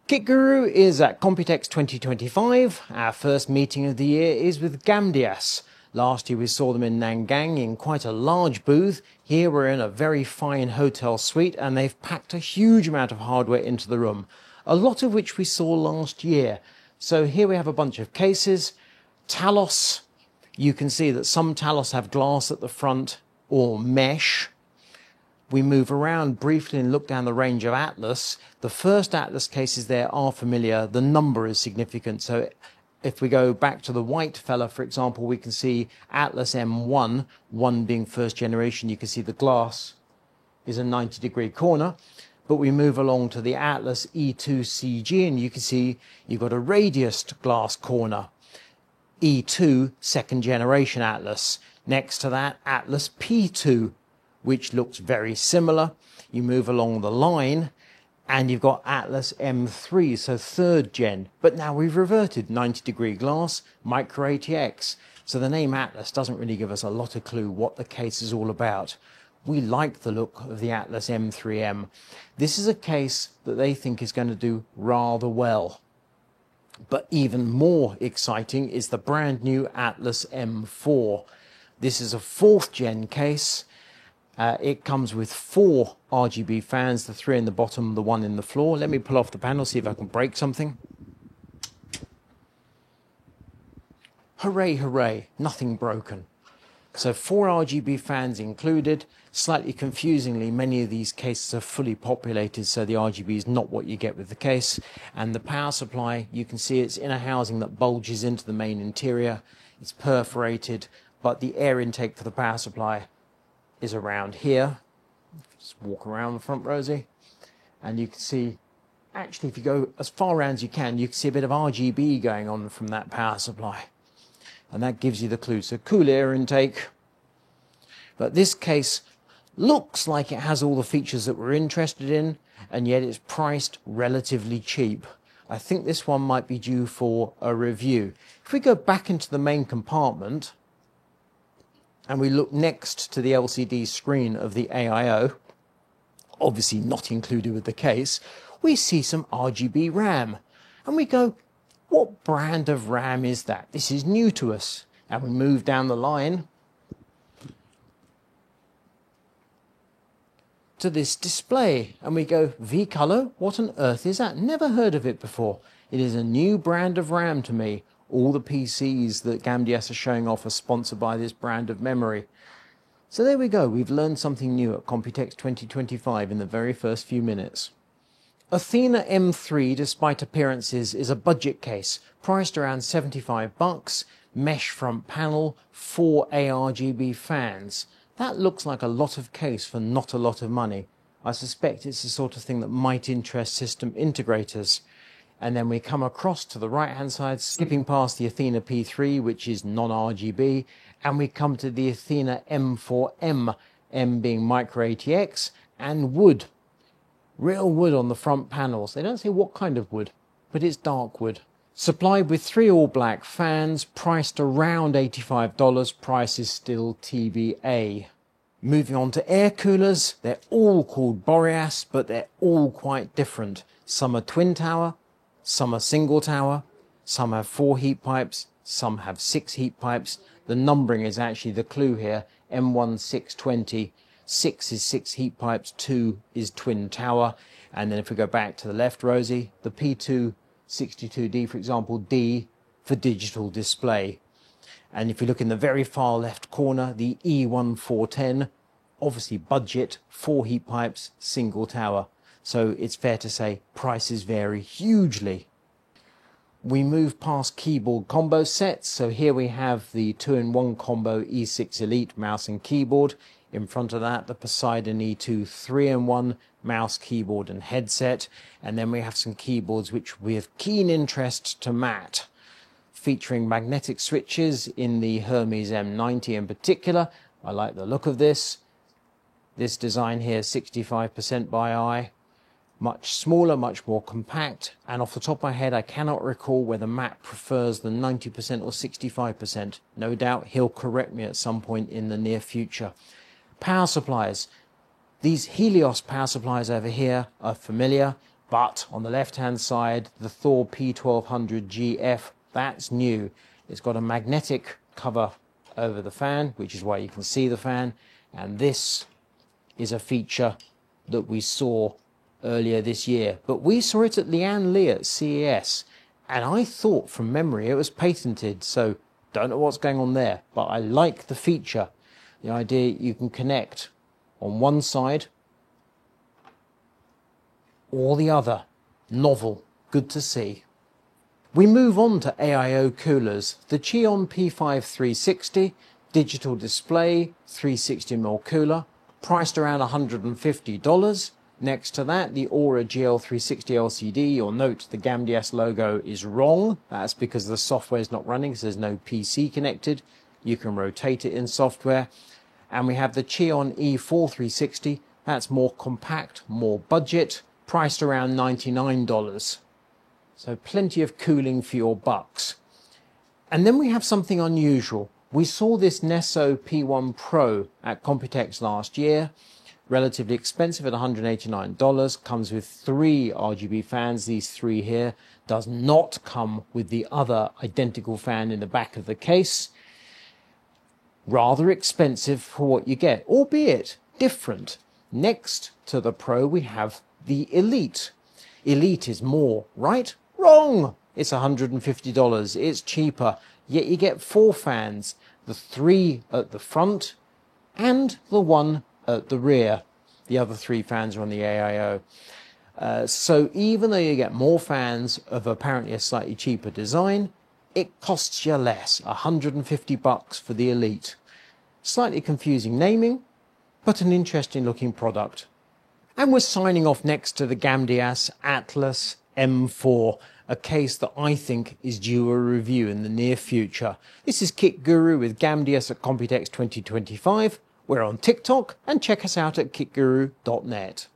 Kit Guru is at Computex 2025. Our first meeting of the year is with Gamdias. Last year we saw them in Nangang in quite a large booth. Here we're in a very fine hotel suite and they've packed a huge amount of hardware into the room, a lot of which we saw last year. So here we have a bunch of cases. Talos, you can see that some Talos have glass at the front or mesh. We move around briefly and look down the range of Atlas. The first Atlas cases there are familiar. The number is significant. So if we go back to the white fella, for example, we can see Atlas M1, 1 being first generation. You can see the glass is a 90-degree corner. But we move along to the Atlas E2 CG and you can see you've got a radiused glass corner. E2, second generation Atlas. Next to that, Atlas P2, which looks very similar. You move along the line and you've got Atlas M3, so third gen. But now we've reverted 90-degree glass, micro ATX. So the name Atlas doesn't really give us a lot of clue what the case is all about. We like the look of the Atlas M3M. This is a case that they think is going to do rather well. But even more exciting is the brand new Atlas M4. This is a 4th gen case. It comes with 4 RGB fans, the 3 in the bottom, the 1 in the floor. Let me pull off the panel, see if I can break something. Hooray, hooray, nothing broken. So 4 RGB fans included. Slightly confusingly, many of these cases are fully populated, so the RGB is not what you get with the case. And the power supply, you can see it's in a housing that bulges into the main interior. It's perforated, but the air intake for the power supply is around here. Just walk around the front, Rosie. And you can see, actually, if you go as far around as you can see a bit of RGB going on from that power supply. And that gives you the clue. So cool air intake. But this case looks like it has all the features that we're interested in, and yet it's priced relatively cheap. I think this one might be due for a review. If we go back into the main compartment, and we look next to the LCD screen of the AIO, obviously not included with the case, we see some RGB RAM. And we go, what brand of RAM is that? This is new to us. And we move down the line to this display. And we go, V-Color? What on earth is that? Never heard of it before. It is a new brand of RAM to me. All the PCs that Gamdias are showing off are sponsored by this brand of memory. So there we go. We've learned something new at Computex 2025 in the very first few minutes. Athena M3, despite appearances, is a budget case, priced around $75, mesh front panel, 4 ARGB fans. That looks like a lot of case for not a lot of money. I suspect it's the sort of thing that might interest system integrators. And then we come across to the right-hand side, skipping past the Athena P3, which is non-RGB, and we come to the Athena M4M, M being micro ATX, and wood. Real wood on the front panels. They don't say what kind of wood, but it's dark wood. Supplied with 3 all-black fans, priced around $85. Price is still TBA. Moving on to air coolers. They're all called Boreas, but they're all quite different. Some are twin tower, some are single tower, some have 4 heat pipes, some have 6 heat pipes. The numbering is actually the clue here. M1620. 6 is 6 heat pipes, 2 is twin tower. And then if we go back to the left, Rosie, the P2 62D, for example, D for digital display. And if you look in the very far left corner, the E1410, obviously budget, 4 heat pipes, single tower. So it's fair to say prices vary hugely. We move past keyboard combo sets. So here we have the 2-in-1 combo E6 Elite mouse and keyboard. In front of that, the Poseidon E2 3-in-1 mouse, keyboard and headset. And then we have some keyboards which we have keen interest to Matt, featuring magnetic switches in the Hermes M90 in particular. I like the look of this. This design here, 65% by eye. Much smaller, much more compact. And off the top of my head, I cannot recall whether Matt prefers the 90% or 65%. No doubt he'll correct me at some point in the near future. Power supplies. These Helios power supplies over here are familiar. But on the left-hand side, the Thor P1200 GF, that's new. It's got a magnetic cover over the fan, which is why you can see the fan. And this is a feature that we saw earlier this year. But we saw it at Lian Li at CES. And I thought from memory it was patented. So don't know what's going on there. But I like the feature. The idea you can connect on one side or the other. Novel. Good to see. We move on to AIO coolers. The Cheon P5 360, digital display, 360mm cooler, priced around $150. Next to that, the Aura GL360 LCD. You'll note the GAMDS logo is wrong. That's because the software is not running, so there's no PC connected. You can rotate it in software. And we have the Cheon E4 360. That's more compact, more budget, priced around $99. So plenty of cooling for your bucks. And then we have something unusual. We saw this Nesso P1 Pro at Computex last year. Relatively expensive at $189. Comes with 3 RGB fans. These 3 here. Does not come with the other identical fan in the back of the case. Rather expensive for what you get, albeit different. Next to the Pro we have the Elite. Elite is more, right? Wrong! It's $150. It's cheaper, yet you get 4 fans, the 3 at the front and the 1 at the rear. The other 3 fans are on the AIO. So even though you get more fans of apparently a slightly cheaper design, it costs you less, $150 for the Elite. Slightly confusing naming, but an interesting looking product. And we're signing off next to the GAMDS Atlas M4, a case that I think is due a review in the near future. This is Kit Guru with GAMDS at Computex 2025. We're on TikTok, and check us out at kitguru.net.